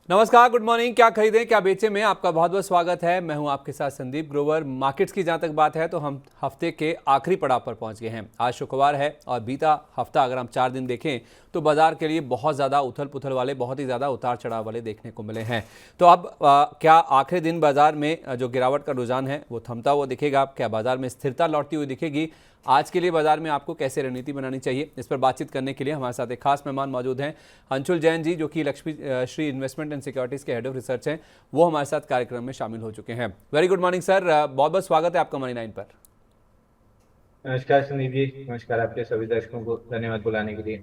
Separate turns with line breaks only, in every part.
नमस्कार, good morning. क्या खरीदें क्या बेचें में आपका बहुत बहुत स्वागत है। मैं हूं आपके साथ संदीप ग्रोवर। मार्केट्स की जहां तक बात है तो हम हफ्ते के आखिरी पड़ाव पर पहुंच गए हैं। आज शुक्रवार है और बीता हफ्ता अगर हम 4 दिन देखें तो बाजार के लिए बहुत ज़्यादा उथल पुथल वाले, बहुत ही ज़्यादा उतार चढ़ाव वाले देखने को मिले हैं। तो अब क्या आखिरी दिन बाजार में जो गिरावट का रुझान है वो थमता हुआ दिखेगा? क्या बाजार में स्थिरता लौटती हुई दिखेगी? आज के लिए बाजार में आपको कैसे रणनीति बनानी चाहिए, इस पर बातचीत करने के लिए हमारे साथ एक खास मेहमान मौजूद हैं। अंशुल जैन जी, जो कि Lakshmi Shri investment and securities के हेड ऑफ रिसर्च हैं, वो हमारे साथ कार्यक्रम में शामिल हो चुके हैं। वेरी गुड मॉर्निंग सर, बहुत बहुत स्वागत है आपका मनी 9 पर।
नमस्कार संदीप जी। नमस्कार आपके सभी दर्शकों को, धन्यवाद बुलाने के लिए।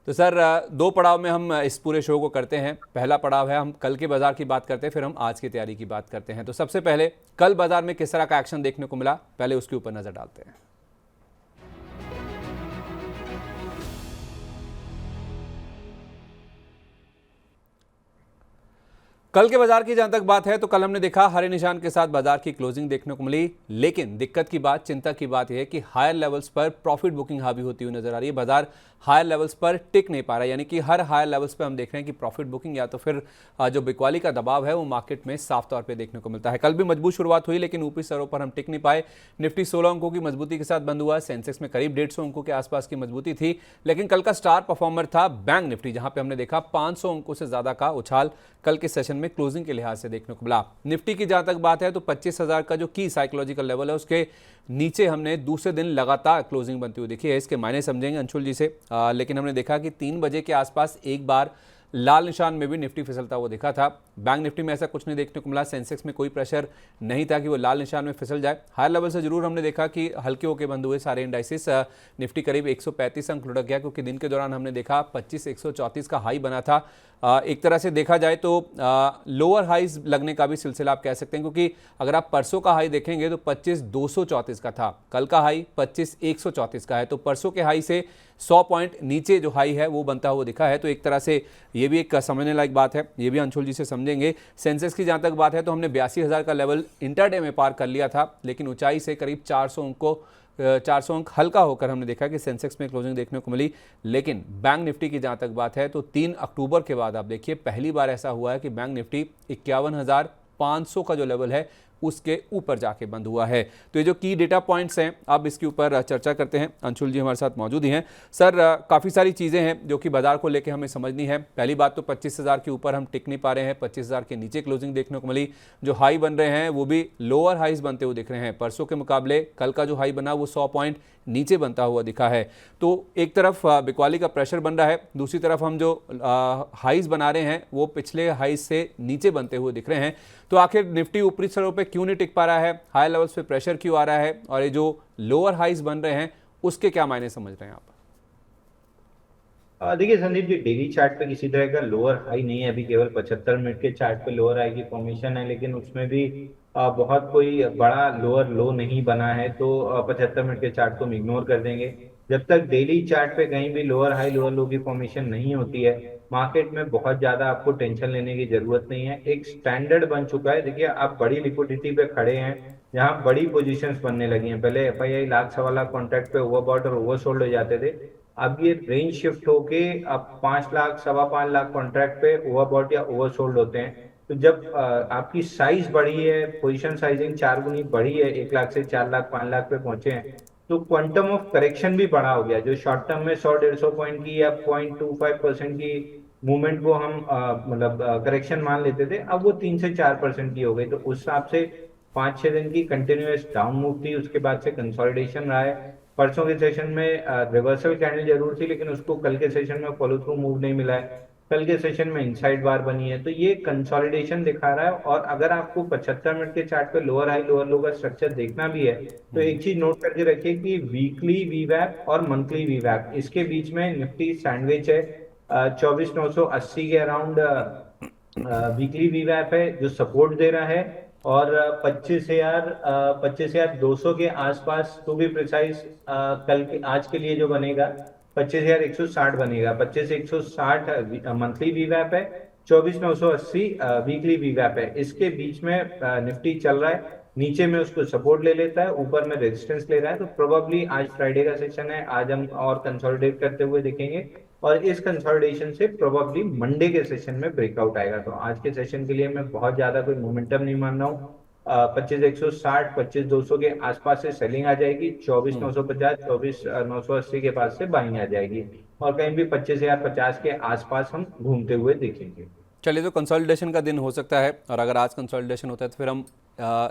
तो सर, दो पड़ाव में हम इस पूरे शो को करते हैं। पहला पड़ाव है हम कल के बाजार की बात करते हैं, फिर हम आज की तैयारी की बात करते हैं। तो सबसे पहले कल बाजार में किस तरह का एक्शन देखने को मिला, पहले उसके ऊपर नजर डालते हैं। कल के बाजार की जहां तक बात है तो कल हमने देखा हरे निशान के साथ बाजार की क्लोजिंग देखने को मिली, लेकिन दिक्कत की बात, चिंता की बात यह है कि हायर लेवल्स पर प्रॉफिट बुकिंग हावी होती हुई नजर आ रही है। बाजार हायर लेवल्स पर टिक नहीं पा रहा है, यानी कि हर हायर लेवल्स पर हम देख रहे हैं कि प्रॉफिट बुकिंग या तो फिर जो बिकवाली का दबाव है वो मार्केट में साफ तौर पर देखने को मिलता है। कल भी मजबूत शुरुआत हुई, लेकिन ऊपरी स्तरों पर हम टिक नहीं पाए। निफ्टी 16 अंकों की मजबूती के साथ बंद हुआ। सेंसेक्स में करीब 150 अंकों के आसपास की मजबूती थी, लेकिन कल का स्टार परफॉर्मर था बैंक निफ्टी, जहां पे हमने देखा 500 अंकों से ज्यादा का उछाल कल के सेशन में क्लोजिंग के लिहाज से देखने को मिला। निफ्टी की जहां तक बात है तो 25,000 का जो की साइकोलॉजिकल लेवल है उसके नीचे हमने दूसरे दिन लगातार क्लोजिंग बनती हुई देखी है। इसके मायने समझेंगे अंशुल जी से, लेकिन हमने देखा कि 3 बजे के आसपास एक बार लाल निशान में भी निफ्टी फिसलता हुआ दिखा था। बैंक निफ्टी में ऐसा कुछ नहीं देखने को मिला। सेंसेक्स में कोई प्रेशर नहीं था कि वो लाल निशान में फिसल जाए। हायर लेवल से जरूर हमने देखा कि हल्के होकर बंद हुए सारे इंडाइसिस। निफ्टी करीब 135 अंक लुढ़क गया, क्योंकि दिन के दौरान हमने देखा 25,134 का हाई बना था। एक तरह से देखा जाए तो लोअर हाइज लगने का भी सिलसिला आप कह सकते हैं, क्योंकि अगर आप परसों का हाई देखेंगे तो 25,234 का था, कल का हाई 25,134 का है। तो परसों के हाई से 100 पॉइंट नीचे जो हाई है वो बनता हुआ दिखा है। तो एक तरह से ये भी एक समझने लायक बात है, ये भी अंशुल जी से समझेंगे। सेंसेक्स की जहां तक बात है तो हमने 82,000 का लेवल इंटरडे में पार कर लिया था, लेकिन ऊंचाई से करीब 400 अंक हल्का होकर हमने देखा कि सेंसेक्स में क्लोजिंग देखने को मिली। लेकिन बैंक निफ्टी की जहां तक बात है तो 3 अक्टूबर के बाद आप देखिए पहली बार ऐसा हुआ है कि बैंक निफ्टी 51,500 का जो लेवल है उसके ऊपर जाके बंद हुआ है। तो ये जो की डेटा पॉइंट्स हैं, अब इसके ऊपर चर्चा करते हैं। अंशुल जी हमारे साथ मौजूद ही हैं। सर, काफ़ी सारी चीज़ें हैं जो कि बाजार को लेकर हमें समझनी है। पहली बात तो 25,000 के ऊपर हम टिक नहीं पा रहे हैं, 25,000 के नीचे क्लोजिंग देखने को मिली। जो हाई बन रहे हैं वो भी लोअर हाइज बनते हुए दिख रहे हैं। परसों के मुकाबले कल का जो हाई बना वो 100 पॉइंट नीचे बनता हुआ दिखा है। तो एक तरफ बिकवाली का प्रेशर बन रहा है, दूसरी तरफ हम जो हाइज बना रहे हैं वो पिछले हाइज से नीचे बनते हुए दिख रहे हैं। तो आखिर निफ्टी ऊपरी स्तरों पे क्यों नहीं टिक पा रहा है, हाई लेवल्स पे प्रेशर क्यों आ रहा है, और ये जो लोअर हाइज बन रहे हैं उसके क्या मायने समझ रहे हैं आप?
देखिए संदीप जी, डेली चार्ट पे किसी तरह का लोअर हाई नहीं है। अभी केवल 75 मिनट के चार्ट पे लोअर हाई की फॉर्मेशन है, लेकिन उसमें भी बहुत कोई बड़ा लोअर लो नहीं बना है। तो 75 मिनट के चार्ट को हम इग्नोर कर देंगे। जब तक डेली चार्ट पे कहीं भी लोअर हाई लोअर लो की फॉर्मेशन नहीं होती है, मार्केट में बहुत ज्यादा आपको टेंशन लेने की जरूरत नहीं है। एक स्टैंडर्ड बन चुका है। देखिए, आप बड़ी लिक्विडिटी पे खड़े हैं, जहां बड़ी पोजीशंस बनने लगी हैं। पहले एफआईआई लाख सवा लाख कॉन्ट्रैक्ट पे ओवरबॉट और ओवरसोल्ड हो जाते थे। अब ये रेंज शिफ्ट होके अब 5 लाख सवा 5 लाख कॉन्ट्रैक्ट पे ओवरबॉट या ओवरसोल्ड होते हैं। तो जब आपकी साइज बढ़ी है, पोजीशन साइजिंग 4 गुनी बढ़ी है, 1 लाख से 4 लाख 5 लाख पे पहुंचे हैं, तो क्वांटम ऑफ करेक्शन भी बड़ा हो गया। जो शॉर्ट टर्म में 100-150 पॉइंट की या 0.25% की मूवमेंट को हम मतलब करेक्शन मान लेते थे, अब वो 3 से 4% की हो गई। तो उस हिसाब से 5-6 दिन की कंटिन्यूस डाउन मूव थी, उसके बाद से कंसोलिडेशन रहा है। परसों के सेशन में रिवर्सल कैंडल जरूर थी, लेकिन उसको कल के सेशन में फॉलो थ्रू मूव नहीं मिला है। कल के सेशन में इनसाइड बार बनी है, तो ये कंसोलिडेशन दिखा रहा है। और अगर आपको 75 मिनट के चार्ट पे लोअर हाई लोअर लो का स्ट्रक्चर देखना भी है, तो एक चीज नोट करके रखिए कि वीकली वीवैप और मंथली वीवैप, इसके बीच में निफ्टी सैंडविच है। 24,980 के अराउंड वीकली वीवैप है जो सपोर्ट दे रहा है। और 25,200 के आसपास, टू बी प्रिसाइज, कल के आज के लिए जो बनेगा 25,160 बनेगा। 25,160 मंथली वीवैप है, 24,980 वीकली वीवैप है। इसके बीच में निफ्टी चल रहा है। नीचे में उसको सपोर्ट ले लेता है, ऊपर में रेजिस्टेंस ले रहा है। तो प्रोबेबली आज फ्राइडे का सेशन है, आज हम और कंसोलिडेट करते हुए देखेंगे। और इस कंसोलिडेशन से प्रोबेबली मंडे के सेशन में ब्रेकआउट आएगा। तो आज के सेशन के लिए मैं बहुत ज्यादा कोई मोमेंटम नहीं मान रहा हूँ। 25,160 25,200 के आसपास से सेलिंग आ जाएगी, 24,950 24,980 के पास से बाइंग आ जाएगी, और कहीं भी 25,050 के आसपास हम घूमते हुए देखेंगे।
चलिए, तो कंसोलिडेशन का दिन हो सकता है, और अगर आज कंसोलिडेशन होता है तो फिर हम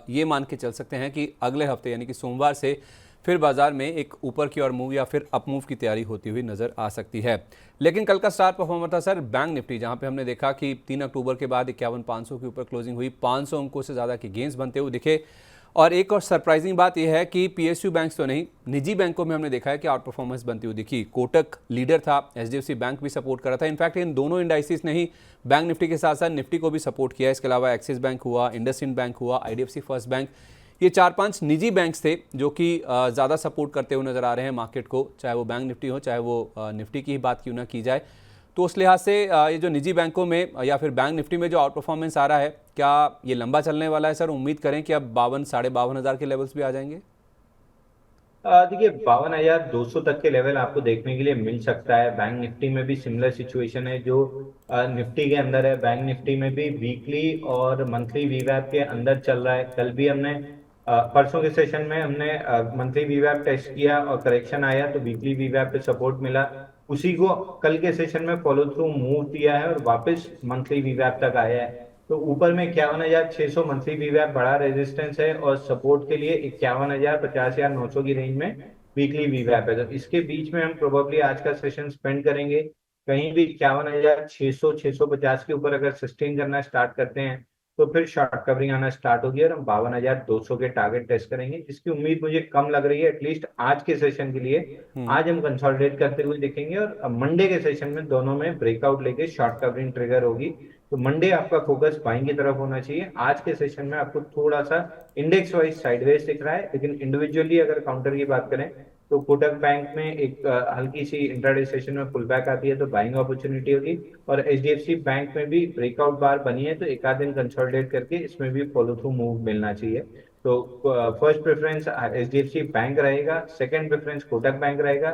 ये मान के चल सकते हैं कि अगले हफ्ते यानी कि सोमवार से फिर बाजार में एक ऊपर की ओर मूव या फिर अप मूव की तैयारी होती हुई नजर आ सकती है। लेकिन कल का स्टार परफॉर्मर था सर बैंक निफ्टी, जहां पे हमने देखा कि 3 अक्टूबर के बाद 51,500 के ऊपर क्लोजिंग हुई, 500 अंकों से ज़्यादा के गेंस बनते हुए दिखे। और एक और सरप्राइजिंग बात यह है कि पीएसयू बैंक्स तो नहीं, निजी बैंकों में हमने देखा है कि आउट परफॉर्मेंस बनती हुई दिखी। कोटक लीडर था, एचडीएफसी बैंक भी सपोर्ट कर रहा था। इनफैक्ट इन दोनों इंडाइसिस ने ही बैंक निफ्टी के साथ साथ निफ्टी को भी सपोर्ट किया। इसके अलावा एक्सिस बैंक हुआ, इंडसइंड बैंक हुआ, आईडीएफसी फर्स्ट बैंक, ये 4-5 निजी बैंक्स थे जो कि ज़्यादा सपोर्ट करते हुए नजर आ रहे हैं मार्केट को, चाहे वो बैंक निफ्टी हो चाहे वो निफ्टी की ही बात क्यों ना की जाए। तो उस लिहाज से ये जो निजी बैंकों में या फिर बैंक निफ्टी में जो आउट परफॉर्मेंस आ रहा है, क्या ये लंबा चलने वाला है सर? उम्मीद करें कि अब 52 52,500 हज़ार के लेवल्स भी आ जाएंगे।
देखिए 52,200 तक के लेवल आपको देखने के लिए मिल सकता है। बैंक निफ्टी में भी सिमिलर सिचुएशन है जो निफ्टी के अंदर है। बैंक निफ्टी में भी वीकली और मंथली वीवैप के अंदर चल रहा है। कल भी हमने परसों के सेशन में हमने मंथली वीवैप टेस्ट किया और करेक्शन आया तो वीकली वीवैप पे सपोर्ट मिला। उसी को कल के सेशन में फॉलो थ्रू मूव दिया है और वापस मंथली वीवैप तक आया है। तो ऊपर में 51,600 मंथली वीवैप बड़ा रेजिस्टेंस है, और सपोर्ट के लिए 51,000 50,900 की रेंज में वीकली वीवैप है। तो इसके बीच में हम प्रोबेबली आज का सेशन स्पेंड करेंगे। कहीं भी 51,600 650 के ऊपर अगर सस्टेन करना स्टार्ट करते हैं तो फिर शॉर्ट कवरिंग आना स्टार्ट होगी और हम 52,200 के टारगेट टेस्ट करेंगे, जिसकी उम्मीद मुझे कम लग रही है एटलीस्ट आज के सेशन के लिए। आज हम कंसोलिडेट करते हुए देखेंगे और मंडे के सेशन में दोनों में ब्रेकआउट लेके शॉर्ट कवरिंग ट्रिगर होगी। तो मंडे आपका फोकस बाइंग की तरफ होना चाहिए। आज के सेशन में आपको थोड़ा सा इंडेक्स वाइज साइडवेज दिख रहा है, लेकिन इंडिविजुअली अगर काउंटर की बात करें तो कोटक बैंक में एक हल्की सी इंट्राडे सेशन में पुल बैक आती है तो बाइंग अपॉर्चुनिटी होगी, और एचडीएफसी बैंक में भी ब्रेकआउट बार बनी है तो एक आध दिन कंसोलिडेट करके इसमें भी फॉलो थ्रू मूव मिलना चाहिए। तो फर्स्ट प्रेफरेंस एचडीएफसी बैंक रहेगा, सेकंड प्रेफरेंस कोटक बैंक रहेगा,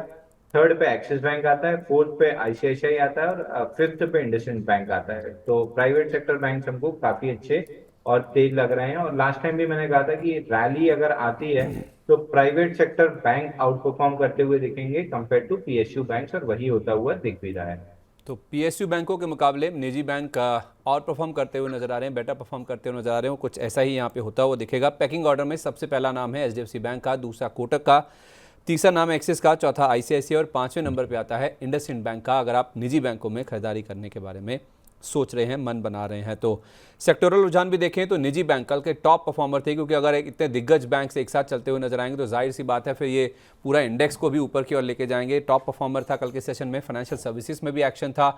थर्ड पे एक्सिस बैंक आता है, फोर्थ पे आईसीआईसीआई आता है, और फिफ्थ पे इंडसइंड बैंक आता है। तो प्राइवेट सेक्टर बैंक हमको काफी अच्छे और तेज लग रहे हैं। और लास्ट टाइम भी मैंने कहा था कि रैली अगर आती है तो private sector bank out perform करते हुए दिखेंगे कंपेयर टू पीएसयू बैंक, और वही होता हुआ दिख भी रहा है।
तो पीएसयू बैंकों के मुकाबले निजी बैंक आउट परफॉर्म करते हुए नजर आ रहे हैं, बेटर परफॉर्म करते हुए नजर आ रहे हैं। कुछ ऐसा ही यहाँ पे होता हुआ दिखेगा। पैकिंग ऑर्डर में सबसे पहला नाम है एचडीएफसी बैंक का, दूसरा कोटक का, तीसरा नाम है एक्सिस का, चौथा आईसीआईसीआई और पांचवें नंबर पे आता है इंडसइंड बैंक का। अगर आप निजी बैंकों में खरीदारी करने के बारे में सोच रहे हैं, मन बना रहे हैं, तो सेक्टोरल रुझान भी देखें तो निजी बैंक कल के टॉप परफॉर्मर थे, क्योंकि अगर इतने दिग्गज बैंक एक साथ चलते हुए नजर आएंगे तो जाहिर सी बात है फिर ये पूरा इंडेक्स को भी ऊपर की ओर लेके जाएंगे। टॉप परफॉर्मर था कल के सेशन में। फाइनेंशियल सर्विसेज में भी एक्शन था।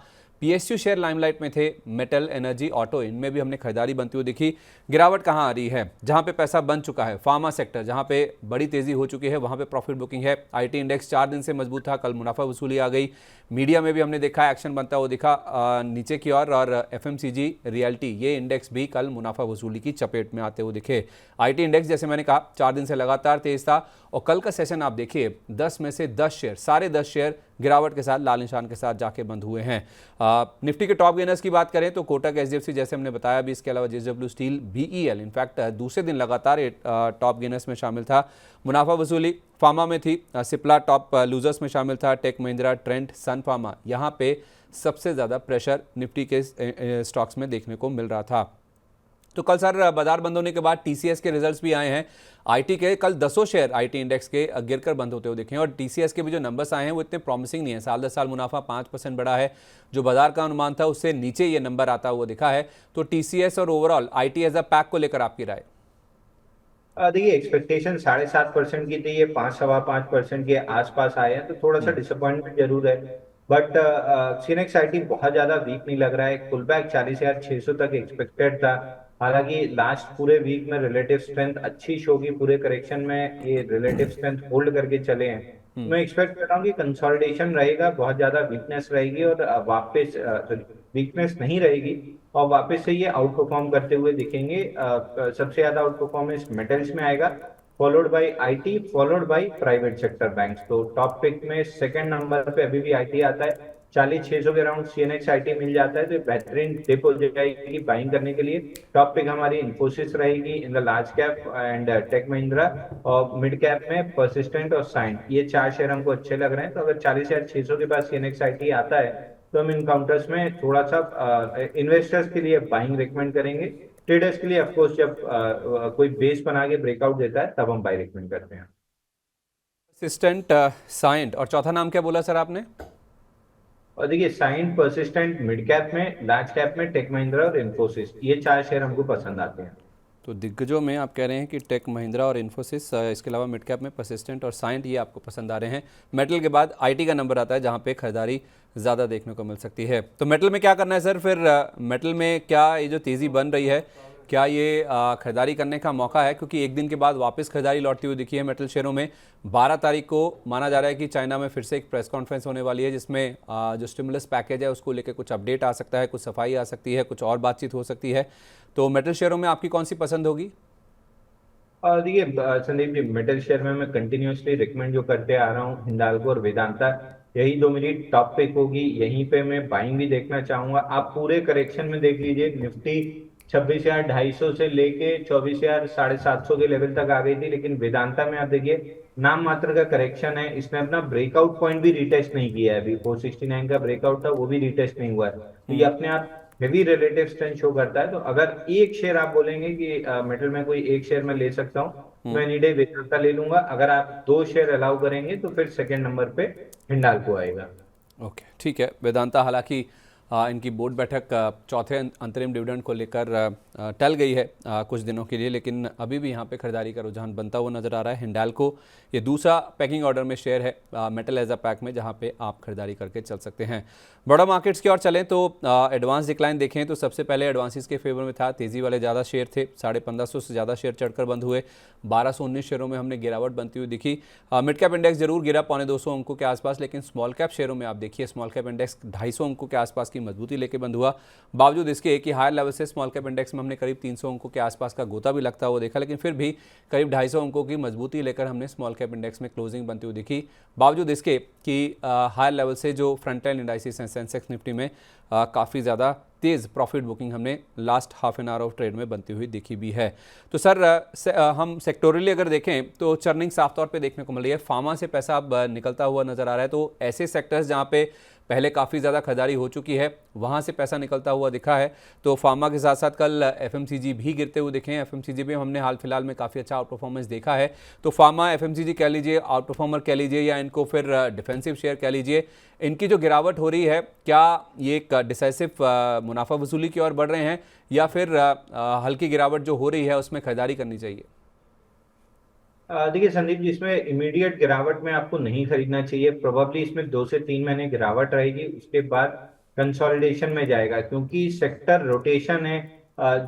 पीएसयू शेयर लाइमलाइट में थे। मेटल, एनर्जी, ऑटो, इनमें भी हमने खरीदारी बनती हुई दिखी। गिरावट कहाँ आ रही है? जहां पे पैसा बन चुका है, फार्मा सेक्टर जहां पे बड़ी तेजी हो चुकी है वहां पे प्रॉफिट बुकिंग है। आईटी इंडेक्स 4 दिन से मजबूत था, कल मुनाफा वसूली आ गई। मीडिया में भी हमने देखा एक्शन बनता हुआ दिखा नीचे की ओर, और एफएमसीजी, रियल्टी, ये इंडेक्स भी कल मुनाफा वसूली की चपेट में आते हुए दिखे। आईटी इंडेक्स जैसे मैंने कहा 4 दिन से लगातार तेज था, और कल का सेशन आप देखिए 10 में से 10 शेयर, सारे 10 शेयर गिरावट के साथ, लाल निशान के साथ जाके बंद हुए हैं। निफ्टी के टॉप गेनर्स की बात करें तो कोटक, एचडीएफसी जैसे हमने बताया भी, इसके अलावा जेएसडब्ल्यू स्टील, बीईएल इनफैक्ट दूसरे दिन लगातार टॉप गेनर्स में शामिल था। मुनाफा वसूली फार्मा में थी, सिप्ला टॉप लूजर्स में शामिल था, टेक महिंद्रा, ट्रेंट, सन फार्मा, यहाँ पे सबसे ज़्यादा प्रेशर निफ्टी के स्टॉक्स में देखने को मिल रहा था। तो कल सर बाजार बंद होने के बाद टीसीएस के रिजल्ट्स भी आए हैं। आईटी के कल 10 शेयर आईटी इंडेक्स के गिरकर बंद होते हुए दिखे हैं, और टीसीएस के भी जो नंबर्स आए हैं वो इतने प्रॉमिसिंग नहीं है। साल 10 साल मुनाफा 5% बढ़ा है, जो बाजार का अनुमान था उससे नीचे ये नंबर आता हुआ दिखा है। तो टीसीएस और overall IT as a pack को लेकर आपकी राय?
देखिए एक्सपेक्टेशन 7.5% की थी, ये 5 सवा 5% के आसपास आए हैं तो थोड़ा सा डिसअपॉइंटमेंट जरूर है। बट सीनेक्स आईटी बहुत ज्यादा वीक नहीं लग रहा है। पुल बैक 40,600 तक एक्सपेक्टेड था। हालांकि लास्ट पूरे वीक में रिलेटिव स्ट्रेंथ अच्छी शो की, पूरे करेक्शन में ये रिलेटिव स्ट्रेंथ होल्ड करके चले हैं। मैं एक्सपेक्ट कर रहा हूँ कि कंसोलिडेशन रहेगा, बहुत ज्यादा वीकनेस रहेगी और वापस वीकनेस नहीं रहेगी और वापस से ये आउट परफॉर्म करते हुए दिखेंगे। सबसे ज्यादा आउट परफॉर्मेंस मेटल्स में आएगा, followed by IT, followed by private sector banks. तो टॉप पिक में सेकंड नंबर पे अभी भी आईटी आता है, 40,600 के अराउंड CNX IT मिल जाता है तो ये बेहतरीन डिप हो जाएगी बाइंग करने के लिए। टॉप पिक हमारी इन्फोसिस रहेगी in the large cap and Tech Mahindra, और मिड कैप में परसिस्टेंट और साइंट, ये चार शेयर हमको अच्छे लग रहे हैं। तो अगर 40,600 के पास CNX IT आता है तो हम इन काउंटर्स में थोड़ा सा इन्वेस्टर्स के लिए बाइंग रिकमेंड करेंगे। ट्रेडर्स के लिए ऑफकोर्स जब कोई बेस बना के ब्रेकआउट देता है तब हम बाई रिकमेंड करते हैं।
असिस्टेंट, साइंट और चौथा नाम क्या बोला सर आपने?
और देखिए साइंट, परसिस्टेंट मिड कैप में, लार्ज कैप में टेक महिंद्रा और इन्फोसिस, ये चार शेयर हमको पसंद आते हैं।
तो दिग्गजों में आप कह रहे हैं कि टेक महिंद्रा और इन्फोसिस, इसके अलावा मिड कैप में परसिस्टेंट और साइंट, ये आपको पसंद आ रहे हैं। मेटल के बाद आईटी का नंबर आता है जहां पे खरीदारी ज़्यादा देखने को मिल सकती है। तो मेटल में क्या करना है सर फिर? मेटल में क्या ये जो तेज़ी बन रही है, क्या ये खरीदारी करने का मौका है? क्योंकि एक दिन के बाद वापस खरीदारी लौटती हुई दिखी है मेटल शेयरों में। 12 तारीख को माना जा रहा है कि चाइना में फिर से एक प्रेस कॉन्फ्रेंस होने वाली है जिसमें जो स्टिमुलस पैकेज है उसको लेकर कुछ अपडेट आ सकता है, कुछ सफाई आ सकती है, कुछ और बातचीत हो सकती है। तो मेटल शेयरों में आपकी कौन सी पसंद होगी?
और देखिए संदीप जी, मेटल शेयर में मैं कंटिन्यूअसली रिकमेंड जो करते आ रहा हूँ हिंडाल्को और वेदांता, यही दो मेरी टॉप पिक होगी। यहीं पे मैं बाइंग भी देखना चाहूंगा। आप पूरे करेक्शन में देख लीजिए, निफ्टी 26,250 से लेके 24,750 के लेवल तक आ गई थी, लेकिन वेदांता में आप देखिए नाम मात्र का करेक्शन है। इसने अपना ब्रेकआउट पॉइंट भी रिटेस्ट नहीं किया है। अभी 469 का ब्रेकआउट था, वो भी रिटेस्ट नहीं हुआ है। तो ये अपने आप हेवी रिलेटिव स्ट्रेंथ शो करता है। तो अगर एक शेयर आप बोलेंगे कि मेटल में कोई एक शेयर मैं ले सकता हूँ, मैं एनी डे वेदांता ले लूंगा। अगर आप दो शेयर अलाउ करेंगे तो फिर सेकंड नंबर पे हिंडाल्को आएगा।
ओके, ठीक है। वेदांता हालांकि इनकी बोर्ड बैठक चौथे अंतरिम डिविडेंड को लेकर टल गई है कुछ दिनों के लिए, लेकिन अभी भी यहाँ पे खरीदारी का रुझान बनता हुआ नजर आ रहा है। हिंडाल्को ये दूसरा पैकिंग ऑर्डर में शेयर है मेटल एज अ पैक में, जहाँ पे आप खरीदारी करके चल सकते हैं। बड़ा मार्केट्स की ओर चलें तो एडवांस डिक्लाइन देखें तो सबसे पहले एडवांसेस के फेवर में था। तेज़ी वाले ज़्यादा शेयर थे, 1550 से ज़्यादा शेयर चढ़कर बंद हुए। 1219 शेयरों में हमने गिरावट बनती हुई दिखी। मिड कैप इंडेक्स जरूर गिरा 250 अंकों के आसपास, लेकिन स्मॉल कैप शेयरों में आप देखिए स्मॉल कैप इंडेक्स 250 अंकों के आसपास की मजबूती लेके बंद हुआ। बावजूद इसके कि हायर लेवल से स्मॉल कैप इंडेक्स में हमने करीब 300 अंकों के आसपास का गोता भी लगता हुआ देखा, लेकिन फिर भी करीब 250 अंकों की मजबूती लेकर हमने स्मॉल कैप इंडेक्स में क्लोजिंग बनती हुई दिखी। बावजूद इसके कि हायर लेवल से जो फ्रंट लाइन इंडाइसिस हैं सेंसेक्स निफ्टी में काफ़ी ज़्यादा तेज़ प्रॉफिट बुकिंग हमने last half an hour of trade में बनती हुई दिखी भी है। तो सर हम सेक्टोरली अगर देखें तो चर्निंग साफ तौर पे देखने को मिल रही है। फार्मा से पैसा अब निकलता हुआ नज़र आ रहा है। तो ऐसे सेक्टर्स जहाँ पे पहले काफ़ी ज़्यादा खरीदारी हो चुकी है वहाँ से पैसा निकलता हुआ दिखा है। तो फार्मा के साथ साथ कल एफएमसीजी भी गिरते हुए दिखे हैं। एफएमसीजी भी हमने हाल फिलहाल में काफ़ी अच्छा आउट परफॉर्मेंस देखा है। तो फार्मा एफएमसीजी कह लीजिए, आउट परफॉर्मर कह लीजिए, या इनको फिर डिफेंसिव शेयर कह लीजिए, इनकी जो गिरावट हो रही है क्या ये एक डिसाइसिव मुनाफा वसूली की ओर बढ़ रहे हैं, या फिर हल्की गिरावट जो हो रही है उसमें खरीदारी करनी चाहिए?
देखिए संदीप जी, इसमें इमीडिएट गिरावट में आपको नहीं खरीदना चाहिए। प्रोबेबली इसमें 2 से 3 महीने गिरावट रहेगी, उसके बाद कंसोलिडेशन में जाएगा, क्योंकि सेक्टर रोटेशन है।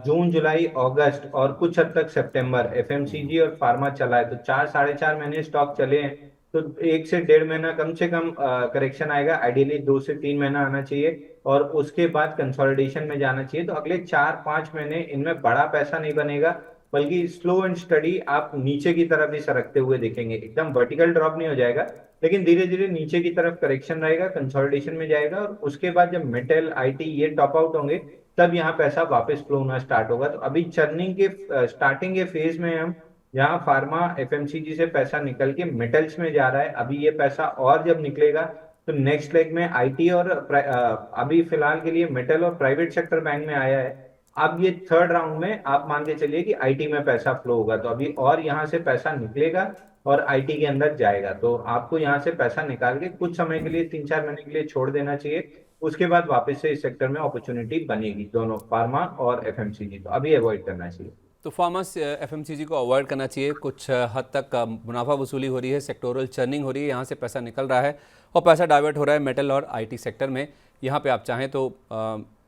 जून, जुलाई, अगस्त और कुछ हद तक सितंबर एफएमसीजी और फार्मा चला है। तो 4 साढ़े 4 महीने स्टॉक चले हैं। तो 1 से 1.5 महीना कम से कम करेक्शन आएगा। आइडियली 2 से 3 महीना आना चाहिए और उसके बाद कंसोलिडेशन में जाना चाहिए। तो अगले 4-5 महीने इनमें बड़ा पैसा नहीं बनेगा, बल्कि स्लो एंड स्टडी आप नीचे की तरफ ही सरकते हुए देखेंगे। एकदम वर्टिकल ड्रॉप नहीं हो जाएगा, लेकिन धीरे धीरे नीचे की तरफ करेक्शन रहेगा, कंसोलिडेशन में जाएगा, और उसके बाद जब मेटल, आईटी ये टॉप आउट होंगे तब यहाँ पैसा वापस फ्लो होना स्टार्ट होगा। तो अभी चर्निंग के स्टार्टिंग के फेज में हम, यहाँ फार्मा एफएमसीजी से पैसा निकल के मेटल्स में जा रहा है। अभी ये पैसा और जब निकलेगा तो नेक्स्ट लेग में आईटी और अभी फिलहाल के लिए मेटल और प्राइवेट सेक्टर बैंक में आया है। अब ये थर्ड राउंड में आप मान के चलिए कि आईटी में पैसा फ्लो होगा। तो अभी और यहाँ से पैसा निकलेगा और आईटी के अंदर जाएगा। तो आपको यहाँ से पैसा निकाल के कुछ समय के लिए, 3-4 महीने के लिए छोड़ देना चाहिए। उसके बाद वापस से इस सेक्टर में अपॉर्चुनिटी बनेगी, दोनों फार्मा और एफएमसीजी। तो अभी अवॉइड करना चाहिए।
तो फार्मा एफएमसीजी को अवॉइड करना चाहिए। कुछ हद तक मुनाफा वसूली हो रही है, सेक्टोरल चर्निंग हो रही है, यहाँ से पैसा निकल रहा है और पैसा डाइवर्ट हो रहा है मेटल और आईटी सेक्टर में। यहाँ पे आप चाहें तो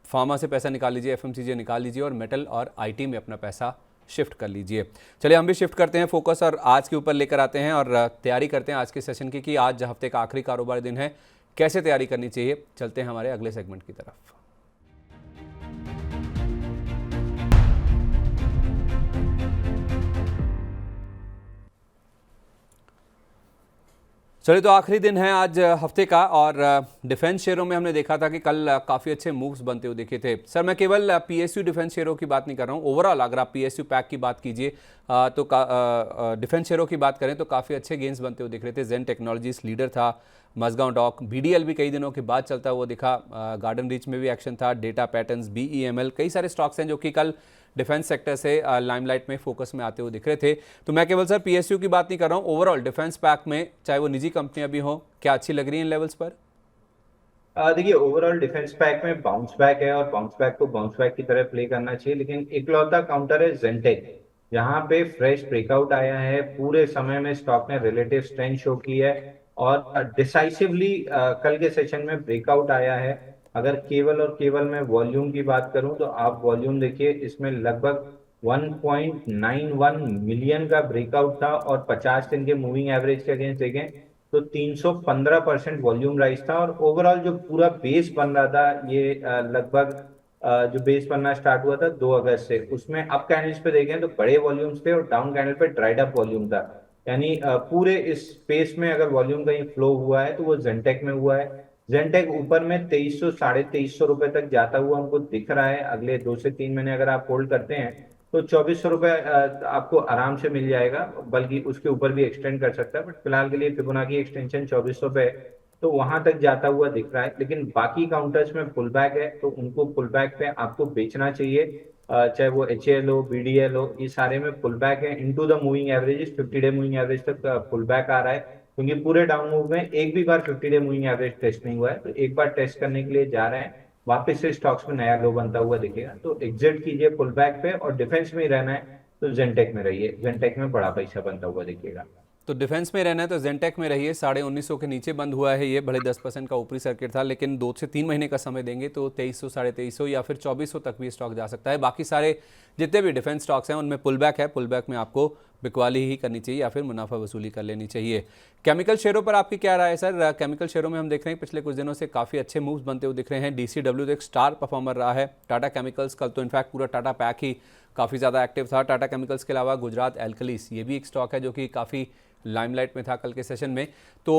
फार्मा से पैसा निकाल लीजिए, एफएमसीजी निकाल लीजिए और मेटल और आईटी में अपना पैसा शिफ्ट कर लीजिए। चलिए हम भी शिफ्ट करते हैं फोकस और आज के ऊपर लेकर आते हैं और तैयारी करते हैं आज के सेशन की कि आज हफ्ते का आखिरी कारोबारी दिन है, कैसे तैयारी करनी चाहिए। चलते हैं हमारे अगले सेगमेंट की तरफ। चलिए, तो आखिरी दिन है आज हफ्ते का, और डिफेंस शेयरों में हमने देखा था कि कल काफ़ी अच्छे मूव्स बनते हुए दिखे थे। सर, मैं केवल पीएसयू डिफेंस शेयरों की बात नहीं कर रहा हूँ, ओवरऑल अगर आप पीएसयू पैक की बात कीजिए तो डिफेंस शेयरों की बात करें तो काफ़ी अच्छे गेंस बनते हुए दिख रहे थे। जेन टेक्नोलॉजीज लीडर था, मजगांव डॉक, बीडीएल भी कई दिनों के बाद चलता हुआ दिखा, गार्डन रीच में भी एक्शन था, डेटा पैटर्न्स, बीईएमएल, कई सारे स्टॉक्स हैं जो कि कल डिफेंस सेक्टर से लाइमलाइट में फोकस में आते हुए दिख रहे थे। तो मैं केवल सर पीएसयू की बात नहीं कर रहा हूँ, ओवरऑल डिफेंस पैक में चाहे वो निजी कंपनियां भी हों, क्या अच्छी लग रही हैं इन लेवल्स पर?
देखिए, ओवरऑल डिफेंस पैक में बाउंस बैक है और बाउंस बैक को बाउंस बैक की तरह प्ले करना चाहिए, लेकिन इकलौता काउंटर है जेंटेक, जहां पे फ्रेश ब्रेकआउट आया है। पूरे समय में स्टॉक ने रिलेटिव स्ट्रेंथ शो की है और डिसाइसिवली कल के सेशन में ब्रेकआउट आया है। अगर केवल और केवल मैं वॉल्यूम की बात करूं तो आप वॉल्यूम देखिए, इसमें लगभग 1.91 मिलियन का ब्रेकआउट था और 50 दिन के मूविंग एवरेज के अगेंस्ट देखें तो 315% वॉल्यूम राइज था। और ओवरऑल जो पूरा बेस बन रहा था, ये लगभग जो बेस बनना स्टार्ट हुआ था 2 अगस्त से, उसमें अप कैंडल्स पे देखें तो बड़े वॉल्यूम्स थे और डाउन कैंडल पे ड्राइड अप वॉल्यूम था। यानी पूरे इस स्पेस में अगर वॉल्यूम कहीं फ्लो हुआ है तो वो जेंटेक में हुआ है। जेंटेक ऊपर में 2300 2350 रुपए तक जाता हुआ हमको दिख रहा है। अगले 2 से 3 महीने अगर आप होल्ड करते हैं तो 2400 रुपए आपको आराम से मिल जाएगा, बल्कि उसके ऊपर भी एक्सटेंड कर सकता है, बट फिलहाल के लिए फिबोनाची एक्सटेंशन 2400 पे है, तो वहां तक जाता हुआ दिख रहा है। लेकिन बाकी काउंटर्स में पुल बैक है तो उनको पुल बैक पे आपको बेचना चाहिए। चाहे वो एचएल हो, बीडीएल हो, ये सारे में पुल बैक है into the moving averages. 50 day moving average तक पुल बैक आ रहा है, क्योंकि पूरे डाउन मूव में एक भी बार 50 डे मूविंग एवरेज टेस्ट नहीं हुआ है, तो एक बार टेस्ट करने के लिए जा रहे हैं। वापस से स्टॉक्स में नया लो बनता हुआ दिखेगा तो एग्जिट कीजिए पुल बैक पे, और डिफेंस में ही रहना है तो जेंटेक में रहिए, जेंटेक में बड़ा पैसा बनता हुआ दिखेगा।
तो डिफेंस में रहना है तो जेंटेक में रहिए। 1950 के नीचे बंद हुआ है ये, भले 10% का ऊपरी सर्किट था, लेकिन 2 से 3 महीने का समय देंगे तो 2300, 2350 या फिर 2400 तक भी स्टॉक जा सकता है। बाकी सारे जितने भी डिफेंस स्टॉक्स हैं उनमें पुल बैक है, पुल बैक में आपको बिकवाली ही करनी चाहिए या फिर मुनाफा वसूली कर लेनी चाहिए। केमिकल शेयरों पर आपकी क्या राय है सर? केमिकल शेयरों में हम देख रहे हैं पिछले कुछ दिनों से काफ़ी अच्छे मूव्स बनते हुए दिख रहे हैं। डीसीडब्ल्यू तो एक स्टार परफॉर्मर रहा है। टाटा केमिकल्स कल तो इनफैक्ट पूरा टाटा पैक ही काफ़ी ज़्यादा एक्टिव था। टाटा केमिकल्स के अलावा गुजरात एल्कलीस, ये भी एक स्टॉक है जो कि काफ़ी लाइमलाइट में था कल के सेशन में। तो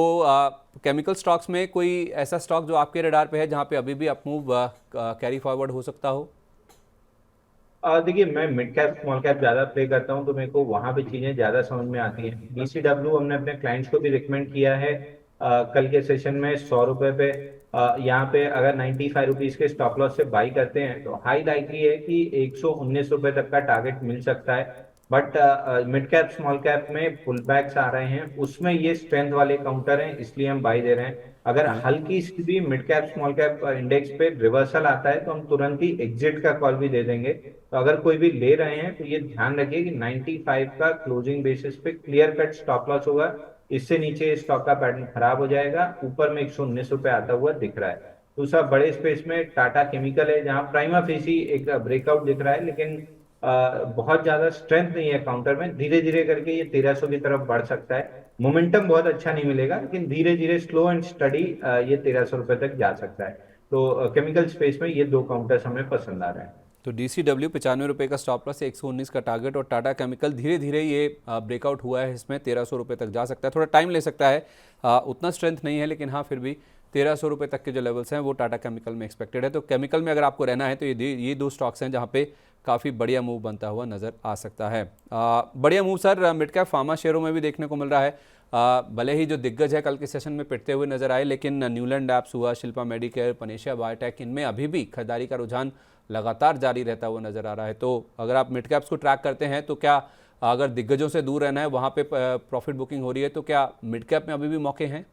केमिकल स्टॉक्स में कोई ऐसा स्टॉक जो आपके रडार पे है जहां पे अभी भी अप मूव कैरी फॉरवर्ड हो सकता हो?
देखिए, मैं मिड कैप स्मॉल कैप ज्यादा प्ले करता हूँ, तो मेरे को वहां पे चीजें ज्यादा समझ में आती हैं। डीसीडब्ल्यू हमने अपने क्लाइंट्स को भी रिकमेंड किया है कल के सेशन में 100 रुपए पे। यहाँ पे अगर 95 रुपीज के स्टॉप लॉस से बाई करते हैं तो हाई लाइकली है कि 119 रुपए तक का टारगेट मिल सकता है। But mid cap small cap में पुल बैक्स आ रहे हैं, उसमें ये स्ट्रेंथ वाले काउंटर हैं, इसलिए हम बाई दे रहे हैं। अगर हल्की सी भी mid cap small cap index पे रिवर्सल आता है तो हम तुरंत ही एग्जिट का कॉल भी दे देंगे। तो अगर कोई भी ले रहे हैं तो ये ध्यान रखिए कि 95 का क्लोजिंग बेसिस पे क्लियर कट स्टॉप लॉस होगा। इससे नीचे स्टॉक का पैटर्न खराब हो जाएगा। ऊपर में 119 रुपए आता हुआ दिख रहा है। दूसरा बड़े स्पेस में टाटा केमिकल है, जहां प्राइमा फेसी एक ब्रेकआउट दिख रहा है, लेकिन बहुत ज्यादा स्ट्रेंथ नहीं है काउंटर में। धीरे धीरे करके ये 1300 की तरफ बढ़ सकता है। मोमेंटम बहुत अच्छा नहीं मिलेगा, लेकिन धीरे धीरे स्लो एंड स्टडी ये 1300 रुपए तक जा सकता है। तो केमिकल स्पेस में ये दो काउंटर्स हमें पसंद आ रहे हैं।
तो डीसीडब्ल्यू 95 रुपये का स्टॉप लॉस, 119 का टारगेट, और टाटा केमिकल धीरे धीरे ये ब्रेकआउट हुआ है, इसमें 1300 रुपये तक जा सकता है। थोड़ा टाइम ले सकता है, उतना स्ट्रेंथ नहीं है, लेकिन हाँ फिर भी 1300 रुपये तक के जो लेवल्स हैं वो टाटा केमिकल में एक्सपेक्टेड है। तो केमिकल में अगर आपको रहना है तो ये दो स्टॉक्स हैं जहाँ पे काफ़ी बढ़िया मूव बनता हुआ नज़र आ सकता है। बढ़िया move sir mid cap pharma शेयरों में भी देखने को मिल रहा है। भले ही जो दिग्गज है कल के सेशन में पिटते हुए नजर आए, लेकिन न्यूलैंड एप्स हुआ, शिल्पा मेडिकेयर, पनेशिया बायोटेक, इनमें अभी भी खरीदारी का रुझान लगातार जारी रहता हुआ नजर आ रहा है। तो अगर आप मिड कैप्स को ट्रैक करते हैं तो क्या, अगर दिग्गजों से दूर रहना है, वहाँ पे प्रॉफिट बुकिंग हो रही है, तो क्या मिड कैप में अभी भी मौके हैं?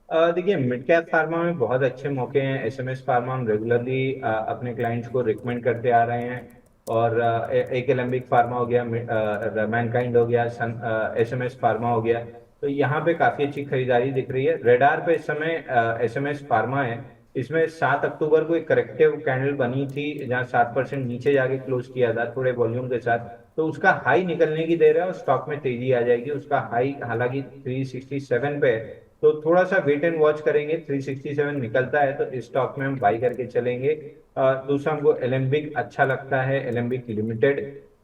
देखिए, मिड कैप फार्मा में बहुत अच्छे मौके हैं। एसएमएस फार्मा हम रेगुलरली अपने क्लाइंट्स को रिकमेंड करते आ रहे हैं। और एक एलेम्बिक फार्मा हो गया, मैनकाइंड हो गया, सन एसएमएस फार्मा हो गया, तो यहाँ पे काफी अच्छी खरीदारी दिख रही है। रेडार पे इस समय एसएमएस फार्मा है। इसमें 7 अक्टूबर को एक करेक्टिव कैंडल बनी थी, जहाँ 7% नीचे जाके क्लोज किया था थोड़े वॉल्यूम के साथ। तो उसका हाई निकलने की देर है और स्टॉक में तेजी आ जाएगी। उसका हाई हालांकि 367 पे है, तो थोड़ा सा वेट एंड वॉच करेंगे। 367 निकलता है तो इस स्टॉक में हम बाई करके चलेंगे। दूसरा हमको एलेम्बिक अच्छा लगता है, एलेम्बिक लिमिटेड।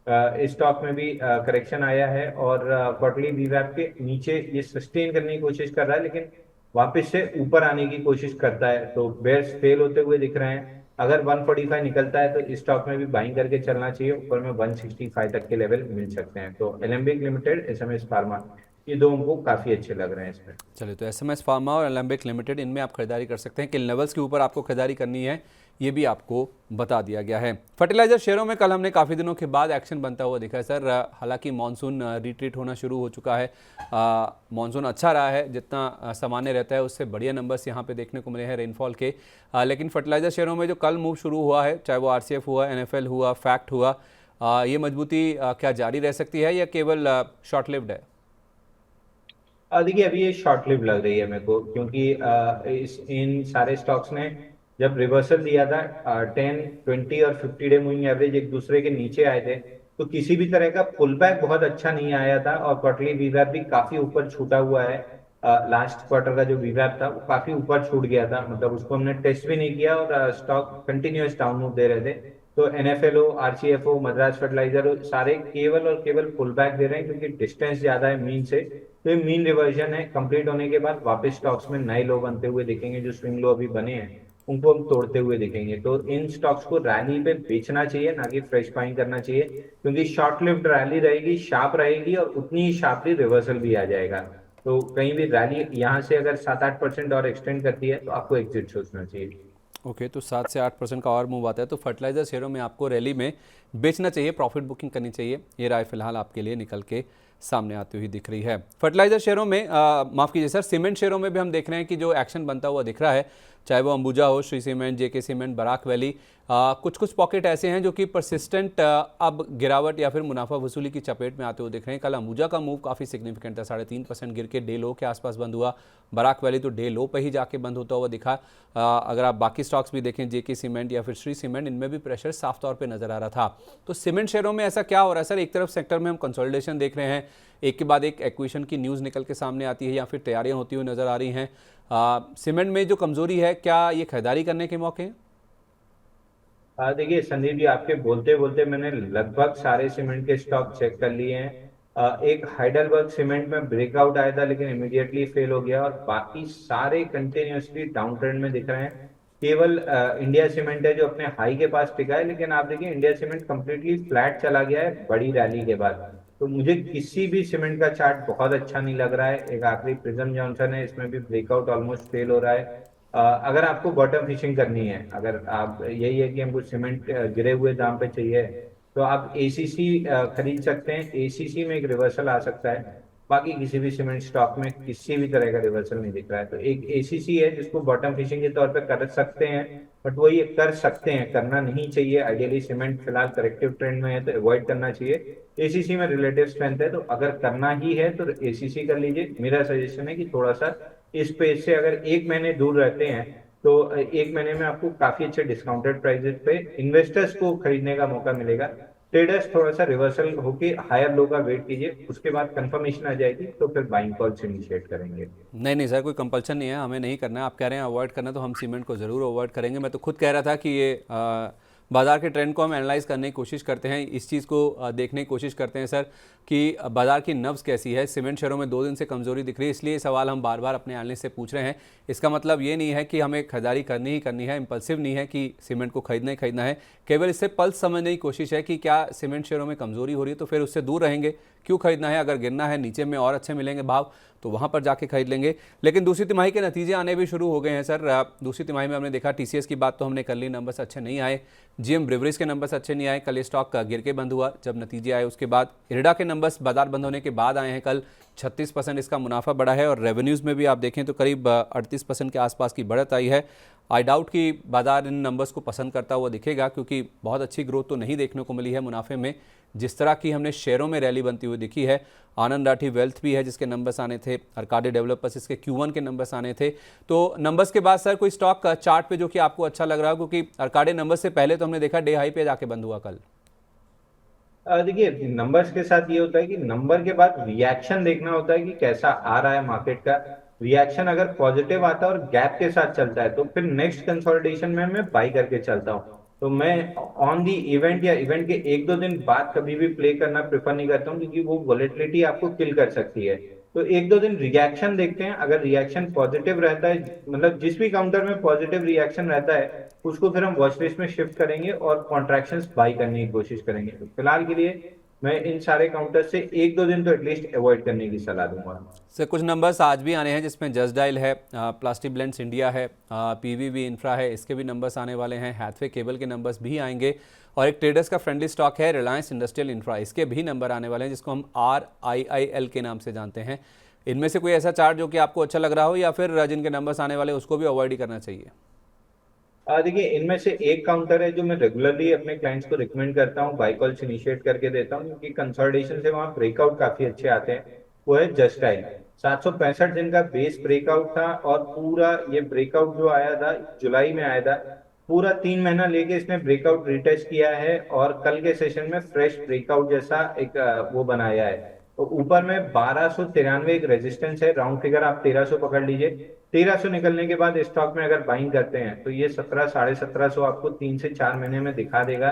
इस स्टॉक में भी करेक्शन आया है और क्वार्टरली वीवैप के नीचे ये सस्टेन करने की कोशिश कर रहा है, लेकिन वापस से ऊपर आने की कोशिश करता है। तो बेयर्स फेल होते हुए दिख रहे हैं। अगर 145 निकलता है तो इस स्टॉक में भी बाइंग करके चलना चाहिए। ऊपर में 165 तक के लेवल मिल सकते हैं। तो एलेम्बिक लिमिटेड, एसएमएस फार्मा, ये दो हमको काफी अच्छे लग रहे हैं इसमें।
चलिए, तो एसएमएस फार्मा और एलेम्बिक लिमिटेड, इनमें आप खरीदारी कर सकते हैं। किन लेवल्स के ऊपर आपको खरीदारी करनी है ये भी आपको बता दिया गया है। फर्टिलाइजर शेयरों में कल हमने काफ़ी दिनों के बाद एक्शन बनता हुआ दिखा है सर। हालांकि मानसून रिट्रीट होना शुरू हो चुका है। मानसून अच्छा रहा है, जितना सामान्य रहता है उससे बढ़िया नंबर्स यहाँ पे देखने को मिले हैं रेनफॉल के। लेकिन फर्टिलाइजर शेयरों में जो कल मूव शुरू हुआ है, चाहे वो आरसीएफ हुआ, एनएफएल हुआ, फैक्ट हुआ, ये मजबूती क्या जारी रह सकती है या केवल शॉर्ट लिव्ड है?
देखिए, अभी ये शॉर्ट लिव लग रही है मेरे को, क्योंकि इस इन सारे स्टॉक्स ने जब रिवर्सल दिया था, 10, 20 और 50 डे मूविंग एवरेज एक दूसरे के नीचे आए थे, तो किसी भी तरह का पुल बैक बहुत अच्छा नहीं आया था और क्वार्टरली वीवैप भी काफी ऊपर छूटा हुआ है। लास्ट क्वार्टर का जो वीवैप था वो काफी ऊपर छूट गया था, मतलब उसको हमने टेस्ट भी नहीं किया और स्टॉक कंटिन्यूअस डाउन मूव दे रहे थे। तो एनएफएल हो, आरसीएफ हो, मद्रास फर्टिलाइजर हो, सारे केवल और केवल पुल बैक दे रहे हैं, क्योंकि डिस्टेंस ज्यादा है मीन से। तो ये मीन रिवर्जन है, कंप्लीट होने के बाद वापस स्टॉक्स में नए लो बनते हुए दिखेंगे। जो स्विंग लो अभी बने हैं उनको हम तोड़ते हुए दिखेंगे। तो इन स्टॉक्स को रैली पे बेचना चाहिए, ना कि फ्रेश बाइंग करना चाहिए, क्योंकि शॉर्ट लिव्ड रैली रहेगी, शार्प रहेगी और उतनी ही शार्पली रिवर्सल भी आ जाएगा। तो कहीं भी रैली यहाँ से अगर 7-8% और एक्सटेंड करती है तो आपको एग्जिट सोचना चाहिए।
ओके, तो 7 से 8% का और मूव आता है तो फर्टिलाइजर शेयरों में आपको रैली में बेचना चाहिए, प्रॉफिट बुकिंग करनी चाहिए। ये राय फिलहाल आपके लिए निकल के सामने आती हुई दिख रही है। फर्टिलाइजर शेयरों में माफ़ कीजिए सर, सीमेंट शेयरों में भी हम देख रहे हैं कि जो एक्शन बनता हुआ दिख रहा है, चाहे वो अंबुजा हो, श्री सीमेंट, जेके सीमेंट, बराक वैली, कुछ कुछ पॉकेट ऐसे हैं जो कि परसिस्टेंट अब गिरावट या फिर मुनाफा वसूली की चपेट में आते हुए दिख रहे हैं। कल अंबुजा का मूव काफ़ी सिग्निफिकेंट था, 3.5% गिर के डे लो के आसपास बंद हुआ। बराक वैली तो डे लो पर ही जाके बंद होता हुआ दिखा। अगर आप बाकी स्टॉक्स भी देखें, जेके सीमेंट या फिर श्री सीमेंट, इनमें भी प्रेशर साफ तौर पर नजर आ रहा था। तो सीमेंट शेयरों में ऐसा क्या हो रहा है सर? एक तरफ सेक्टर में हम कंसोलिडेशन देख रहे हैं, एक के बाद एक एक्विजिशन की न्यूज़ निकल के सामने आती है या फिर तैयारियां होती हुई नजर आ रही हैं। सीमेंट में जो कमजोरी है, क्या ये खरीदारी करने के मौके हैं?
देखिए संदीप जी, आपके बोलते बोलते मैंने लगभग सारे सीमेंट के स्टॉक चेक कर लिए हैं। एक हाइडलबर्ग सीमेंट में ब्रेकआउट आया था लेकिन इमीडिएटली फेल हो गया, और बाकी सारे कंटिन्यूअसली डाउन ट्रेंड में दिख रहे हैं। केवल इंडिया सीमेंट है जो अपने हाई के पास टिका है, लेकिन आप देखिए इंडिया सीमेंट कंप्लीटली फ्लैट चला गया है बड़ी रैली के बाद। तो मुझे किसी भी सीमेंट का चार्ट बहुत अच्छा नहीं लग रहा है। एक आखिरी प्रिज्म जॉनसन है, इसमें भी ब्रेकआउट ऑलमोस्ट फेल हो रहा है। अगर आपको बॉटम फिशिंग करनी है, अगर आप यही है कि हमको सीमेंट गिरे हुए दाम पे चाहिए, तो आप एसीसी खरीद सकते हैं। एसीसी में एक रिवर्सल आ सकता है। बाकी किसी भी सीमेंट स्टॉक में किसी भी तरह का रिवर्सल नहीं दिख रहा है। तो एक एसीसी है जिसको बॉटम फिशिंग के तौर पे कर सकते हैं, बट वो ये कर सकते हैं, करना नहीं चाहिए। आइडियली सीमेंट फिलहाल करेक्टिव ट्रेंड में है तो अवॉइड करना चाहिए। एसीसी में रिलेटिव स्ट्रेंथ है, तो अगर करना ही है तो एसीसी कर लीजिए। मेरा सजेशन है कि थोड़ा सा इस पेज से अगर 1 महीने दूर रहते हैं तो 1 महीने में आपको काफी अच्छे डिस्काउंटेड प्राइसेस पे इन्वेस्टर्स को खरीदने का मौका मिलेगा। ट्रेडर्स थोड़ा सा रिवर्सल होके हायर लो का वेट कीजिए, उसके बाद कंफर्मेशन आ जाएगी तो फिर बाइंग कॉल्स इनिशिएट करेंगे।
नहीं नहीं सर, कोई कंपल्शन नहीं है, हमें नहीं करना है। आप कह रहे हैं अवॉइड करना, तो हम सीमेंट को ज़रूर अवॉइड करेंगे। मैं तो खुद कह रहा था कि ये बाज़ार के ट्रेंड को हम एनालाइज करने की कोशिश करते हैं, इस चीज़ को देखने की कोशिश करते हैं सर कि बाज़ार की नब्ज़ कैसी है। सीमेंट शेयरों में 2 दिन से कमज़ोरी दिख रही है, इसलिए सवाल हम बार बार अपने एनालिस्ट से पूछ रहे हैं। इसका मतलब ये नहीं है कि हमें खरीदारी करनी ही करनी है, इम्पल्सिव नहीं है कि सीमेंट को खरीदना ही खरीदना है। केवल इससे पल्स समझने की कोशिश है कि क्या सीमेंट शेयरों में कमज़ोरी हो रही है तो फिर उससे दूर रहेंगे, क्यों खरीदना है? अगर गिरना है, नीचे में और अच्छे मिलेंगे भाव, तो वहाँ पर जाके खरीद लेंगे। लेकिन दूसरी तिमाही के नतीजे आने भी शुरू हो गए हैं सर। दूसरी तिमाही में हमने देखा टीसीएस की बात तो हमने कर ली, नंबर्स अच्छे नहीं आए। जीएम ब्रिवरीज के नंबर्स अच्छे नहीं आए, कल ये स्टॉक गिर के बंद हुआ जब नतीजे आए। उसके बाद इरडा के नंबर्स बाजार बंद होने के बाद आए हैं कल, 36% इसका मुनाफा बढ़ा है और रेवेन्यूज़ में भी आप देखें तो करीब 38% के आसपास की बढ़त आई है। आई डाउट कि बाजार इन नंबर्स को पसंद करता हुआ दिखेगा, क्योंकि बहुत अच्छी ग्रोथ तो नहीं देखने को मिली है मुनाफे में, जिस तरह की हमने शेयरों में रैली बनती हुई दिखी है। आनंद राठी वेल्थ भी है जिसके नंबर्स आने थे, अर्काडे डेवलपर्स इसके Q1 के नंबर्स आने थे। तो नंबर्स के बाद सर कोई स्टॉक चार्ट पे जो कि आपको अच्छा लग रहा हो, क्योंकि अर्काडे नंबर्स से पहले तो हमने देखा डे हाई पे जाके बंद हुआ कल।
देखिए, नंबर्स के साथ ये होता है कि नंबर के बाद रिएक्शन देखना होता है कि कैसा आ रहा है मार्केट का। रिएक्शन अगर पॉजिटिव आता है और गैप के साथ चलता है तो फिर नेक्स्ट कंसोलिडेशन में मैं बाई करके चलता हूँ। तो मैं ऑन दी इवेंट या इवेंट के एक दो दिन बाद कभी भी प्ले करना प्रेफर नहीं करता हूँ, क्योंकि वो वॉलेटिलिटी आपको किल कर सकती है। तो एक दो दिन रिएक्शन देखते हैं, अगर रिएक्शन पॉजिटिव रहता है, मतलब जिस भी काउंटर में पॉजिटिव रिएक्शन रहता है उसको फिर हम वॉच लिस्ट में शिफ्ट करेंगे और कॉन्ट्रैक्शंस बाई करने की कोशिश करेंगे। तो फिलहाल के लिए मैं इन सारे काउंटर से एक दो दिन तो एटलीस्ट अवॉइड करने की सलाह दूंगा।
सर कुछ नंबर्स आज भी आने हैं जिसमें जस्ट डायल है, प्लास्टिक ब्लेंड्स इंडिया है, पीवीवी इंफ्रा है, इसके भी नंबर्स आने वाले हैं। हैथवे केबल के नंबर्स भी आएंगे और एक ट्रेडर्स का फ्रेंडली स्टॉक है रिलायंस इंडस्ट्रियल इंफ्रा, इसके भी नंबर आने वाले हैं जिसको हम RIIL के नाम से जानते हैं। इनमें से कोई ऐसा चार्ट जो कि आपको अच्छा लग रहा हो या फिर जिनके नंबर्स आने वाले उसको भी अवॉइड ही करना चाहिए?
देखिए, इनमें से एक काउंटर है जो मैं रेगुलरली अपने क्लाइंट्स को रिकमेंड करता हूँ, बाई कॉल्स इनिशिएट करके देता हूँ, क्योंकि कंसोलिडेशन से वहाँ ब्रेकआउट काफी अच्छे आते हैं। वो है जस्ट डायल। 765 दिन का बेस ब्रेकआउट था और पूरा ये ब्रेकआउट जो आया था जुलाई में आया था, पूरा 3 महीना लेके इसने ब्रेकआउट रिटेस्ट किया है और कल के सेशन में फ्रेश ब्रेकआउट जैसा एक वो बनाया है। तो ऊपर में 1293 एक रेजिस्टेंस है, राउंड फिगर आप 1300 पकड़ लीजिए। 1300 निकलने के बाद स्टॉक में अगर बाइंग करते हैं तो ये 1700 आपको 3 से 4 महीने में दिखा देगा।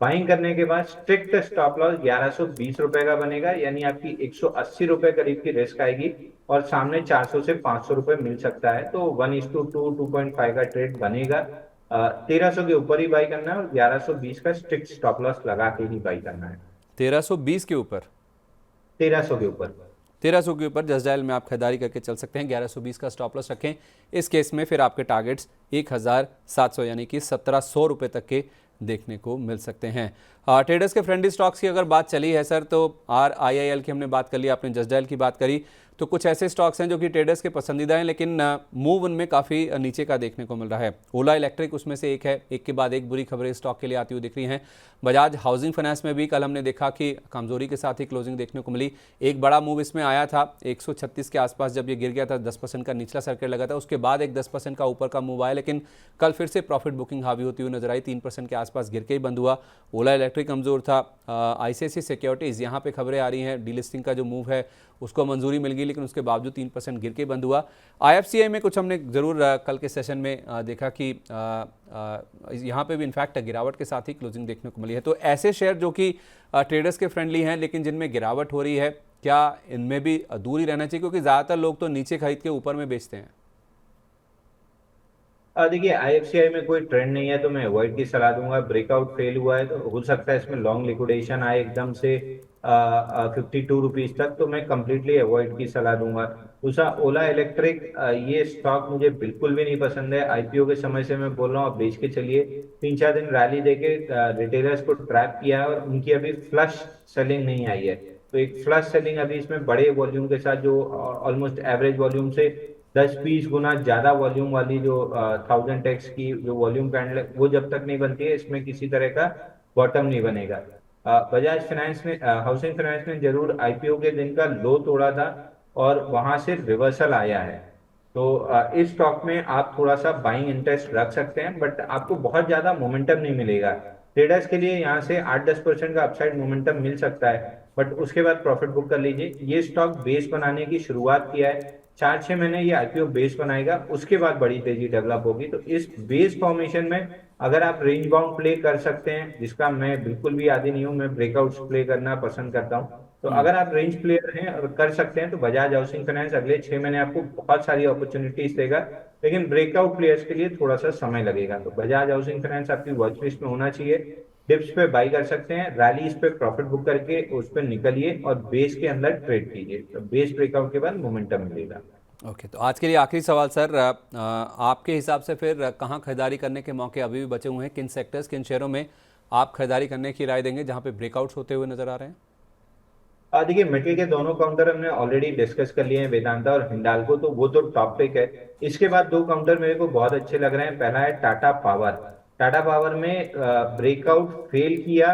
बाइंग करने के बाद स्ट्रिक्ट स्टॉप लॉस 1120 रुपए का बनेगा, यानी आपकी 180 रुपए करीब की रिस्क आएगी और सामने 400 से 500 रुपए मिल सकता है। तो 1:2 2.5 का ट्रेड बनेगा। 1300 के ऊपर ही बाई करना है और 1120 का स्ट्रिक्ट स्टॉप लॉस लगा के ही बाई करना है।
1320 के ऊपर?
1300 के ऊपर।
1300 के ऊपर जस्ट डायल में आप खरीदारी करके चल सकते हैं। 1120 का स्टॉप लॉस रखें। इस केस में फिर आपके टारगेट्स 1700 यानी कि 1700 रुपये तक के देखने को मिल सकते हैं। ट्रेडर्स के फ्रेंडली स्टॉक्स की अगर बात चली है सर, तो RIIL की हमने बात कर ली, आपने जस्ट डायल की बात करी, तो कुछ ऐसे स्टॉक्स हैं जो कि ट्रेडर्स के पसंदीदा हैं लेकिन मूव उनमें काफ़ी नीचे का देखने को मिल रहा है। ओला इलेक्ट्रिक उसमें से एक है। एक के बाद एक बुरी खबरें स्टॉक के लिए आती हुई दिख रही हैं। बजाज हाउसिंग फाइनेंस में भी कल हमने देखा कि कमजोरी के साथ ही क्लोजिंग देखने को मिली। एक बड़ा मूव इसमें आया था 136 के आसपास, जब ये गिर गया था 10% का निचला सर्किट लगा था, उसके बाद एक 10% का ऊपर का मूव आया, लेकिन कल फिर से प्रॉफिट बुकिंग हावी होती हुई नजर आई। 3% के आसपास गिर के ही बंद हुआ। ओला इलेक्ट्रिक कमजोर था। ICICI सिक्योरिटीज़, यहाँ पे खबरें आ रही हैं डीलिस्टिंग का जो मूव है उसको मंजूरी मिल गई, लेकिन उसके बावजूद 3% गिर के बंद हुआ। IFCI में कुछ हमने ज़रूर कल के सेशन में देखा कि यहाँ पे भी इनफैक्ट गिरावट के साथ ही क्लोजिंग देखने को मिली है। तो ऐसे शेयर जो कि ट्रेडर्स के फ्रेंडली हैं लेकिन जिनमें गिरावट हो रही है, क्या इनमें भी दूर ही रहना चाहिए, क्योंकि ज़्यादातर लोग तो नीचे खरीद के ऊपर में बेचते हैं?
देखिए, IFCI में कोई ट्रेंड नहीं है तो मैं अवॉइड की सलाह दूंगा। ब्रेकआउट फेल हुआ है तो हो सकता है इसमें लॉन्ग लिक्विडेशन आए एकदम से 52 रुपीज तक, तो मैं कंप्लीटली अवॉइड की सलाह दूंगा। दूसरा, ओला इलेक्ट्रिक, ये स्टॉक मुझे बिल्कुल भी नहीं पसंद है। IPO के समय से मैं बोल रहा हूँ, आप बेच के चलिए। 3-4 दिन रैली देके रिटेलर्स को ट्रैप किया है और उनकी अभी फ्लश सेलिंग नहीं आई है। तो एक फ्लश सेलिंग अभी इसमें बड़े वॉल्यूम के साथ, जो ऑलमोस्ट एवरेज वॉल्यूम से 10-20 गुना ज्यादा वॉल्यूम वाली जो 1000x की जो वॉल्यूम कैंडल है, वो जब तक नहीं बनती है इसमें किसी तरह का बॉटम नहीं बनेगा। बजाज फाइनेंस ने, हाउसिंग फाइनेंस ने जरूर IPO के दिन का लो तोड़ा था और वहां से रिवर्सल आया है। तो इस स्टॉक में आप थोड़ा सा बाइंग इंटरेस्ट रख सकते हैं, बट आपको बहुत ज्यादा मोमेंटम नहीं मिलेगा। ट्रेडर्स के लिए यहाँ से 8-10% का अपसाइड मोमेंटम मिल सकता है, बट उसके बाद प्रॉफिट बुक कर लीजिए। ये स्टॉक बेस बनाने की शुरुआत किया है, 4-6 महीने ये IPO बेस बनाएगा, उसके बाद बड़ी तेजी डेवलप होगी। तो इस बेस फॉर्मेशन में अगर आप रेंज बाउंड प्ले कर सकते हैं, जिसका मैं बिल्कुल भी आदी नहीं हूं, मैं ब्रेकआउट्स प्ले करना पसंद करता हूं, तो अगर आप रेंज प्लेयर हैं और कर सकते हैं तो बजाज हाउसिंग फाइनेंस अगले 6 महीने आपको बहुत सारी अपॉर्चुनिटीज देगा, लेकिन ब्रेकआउट प्लेयर्स के लिए थोड़ा सा समय लगेगा। तो बजाज हाउसिंग फाइनेंस आपकी वॉच लिस्ट में होना चाहिए। डिप्स पे बाई कर सकते हैं, रैलीज पे प्रॉफिट बुक करके उस पर निकलिए और बेस के अंदर ट्रेड कीजिए। तो बेस ब्रेकआउट के बाद मोमेंटम मिलेगा।
ओके, तो आज के लिए आखिरी सवाल सर, आपके हिसाब से फिर कहाँ खरीदारी करने के मौके अभी भी बचे हुए हैं? किन सेक्टर्स, किन शेयरों में आप खरीदारी करने की राय देंगे जहाँ पे ब्रेकआउट्स होते हुए नजर आ रहे हैं?
देखिए, मेटल के दोनों काउंटर हमने ऑलरेडी डिस्कस कर लिए हैं, वेदांता और हिंडाल्को, तो वो तो टॉपिक है। इसके बाद दो काउंटर मेरे को बहुत अच्छे लग रहे हैं। पहला है टाटा पावर। टाटा पावर में ब्रेकआउट फेल किया,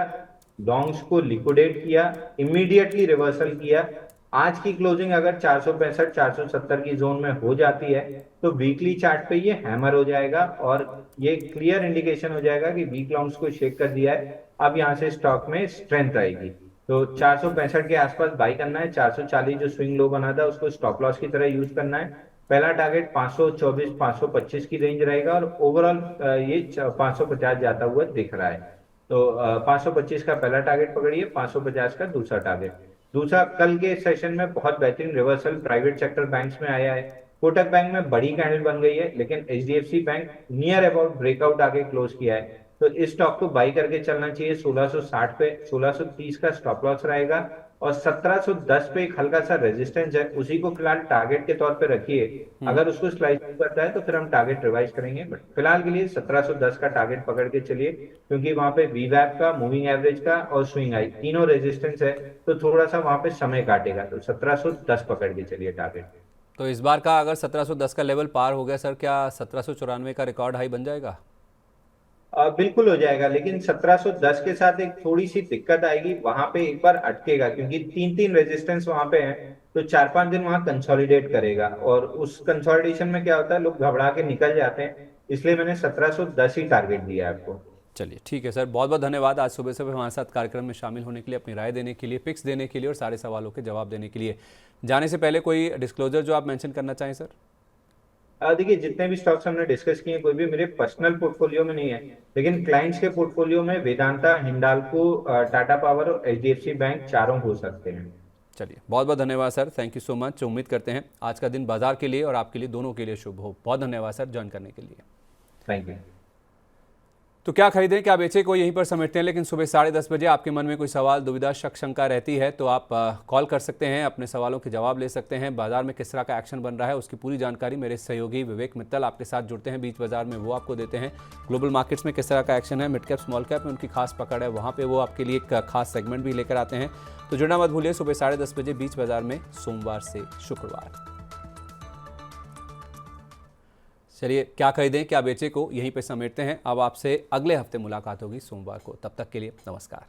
लॉन्ग्स को लिक्विडेट किया, इमीडिएटली रिवर्सल किया। आज की क्लोजिंग अगर 465-470 की जोन में हो जाती है तो वीकली चार्ट पे ये हैमर हो जाएगा और ये क्लियर इंडिकेशन हो जाएगा कि वीक लॉन्ग्स को शेक कर दिया है। अब यहाँ से स्टॉक में स्ट्रेंथ आएगी। तो 465 के आसपास बाई करना है। 440 जो स्विंग लो बना था उसको स्टॉप लॉस की तरह यूज करना है। पहला टारगेट 524 525 की रेंज रहेगा, और ओवरऑल ये 550 जाता हुआ दिख रहा है। तो 525 का पहला टारगेट पकड़िए, 550 का दूसरा टारगेट। दूसरा, कल के सेशन में बहुत बेहतरीन रिवर्सल प्राइवेट सेक्टर बैंक्स में आया है। कोटक बैंक में बड़ी कैंडल बन गई है, लेकिन HDFC bank near about breakout आगे क्लोज किया है। तो इस स्टॉक को बाई करके चलना चाहिए 1660 पे। 1630 का स्टॉप लॉस रहेगा, और 1710 पे एक हल्का सा रेजिस्टेंस है, उसी को फिलहाल टारगेट के तौर पे रखिए। अगर उसको स्लाइस करता है तो फिर हम टारगेट रिवाइज करेंगे, बट फिलहाल के लिए 1710 का टारगेट पकड़ के चलिए, क्योंकि वहां पे वीवैप का, मूविंग एवरेज का और स्विंग आई तीनों रेजिस्टेंस है, तो थोड़ा सा वहां पे समय काटेगा। तो 1710 पकड़ के चलिए टारगेट।
तो इस बार का अगर 1710 का लेवल पार हो गया सर, क्या 1794 का रिकॉर्ड हाई बन जाएगा?
बिल्कुल हो जाएगा, लेकिन 1710 के साथ एक थोड़ी सी दिक्कत आएगी, वहां पे एक बार अटकेगा, क्योंकि तीन तीन रेजिस्टेंस वहां पे हैं। तो 4-5 दिन वहां कंसोलिडेट करेगा, और उस कंसोलिडेशन में क्या होता है, लोग घबरा के निकल जाते हैं। इसलिए मैंने 1710 ही टारगेट दिया है आपको।
चलिए ठीक है सर, बहुत बहुत धन्यवाद आज सुबह सुबह हमारे साथ कार्यक्रम में शामिल होने के लिए, अपनी राय देने के लिए, पिक्स देने के लिए और सारे सवालों के जवाब देने के लिए। जाने से पहले कोई डिस्क्लोजर जो आप मेंशन करना चाहें सर?
देखिए, जितने भी स्टॉक्स हमने डिस्कस किए कोई भी मेरे पर्सनल पोर्टफोलियो में नहीं है, लेकिन क्लाइंट्स के पोर्टफोलियो में वेदांता, हिंडाल्को, टाटा पावर और एचडीएफसी बैंक चारों हो सकते हैं।
चलिए बहुत बहुत धन्यवाद sir, thank you so much. उम्मीद करते हैं आज का दिन बाजार के लिए और आपके लिए दोनों के लिए शुभ हो। बहुत धन्यवाद सर ज्वाइन करने के लिए।
Thank you.
तो क्या खरीदें क्या बेचें को यहीं पर समेटते हैं, लेकिन सुबह 10:30 बजे आपके मन में कोई सवाल, दुविधा, शक, शंका रहती है तो आप कॉल कर सकते हैं, अपने सवालों के जवाब ले सकते हैं। बाजार में किस तरह का एक्शन बन रहा है उसकी पूरी जानकारी मेरे सहयोगी विवेक मित्तल आपके साथ जुड़ते हैं बीच बाजार में, वो आपको देते हैं। ग्लोबल मार्केट्स में किस तरह का एक्शन है, मिड कैप स्मॉल कैप में उनकी खास पकड़ है, वहाँ पर वो आपके लिए एक खास सेगमेंट भी लेकर आते हैं। तो जुड़ना मत भूलिए सुबह 10:30 बजे बीच बाजार में, सोमवार से शुक्रवार। चलिए क्या खरीदें क्या बेचें को यहीं पे समेटते हैं। अब आपसे अगले हफ्ते मुलाकात होगी सोमवार को, तब तक के लिए नमस्कार।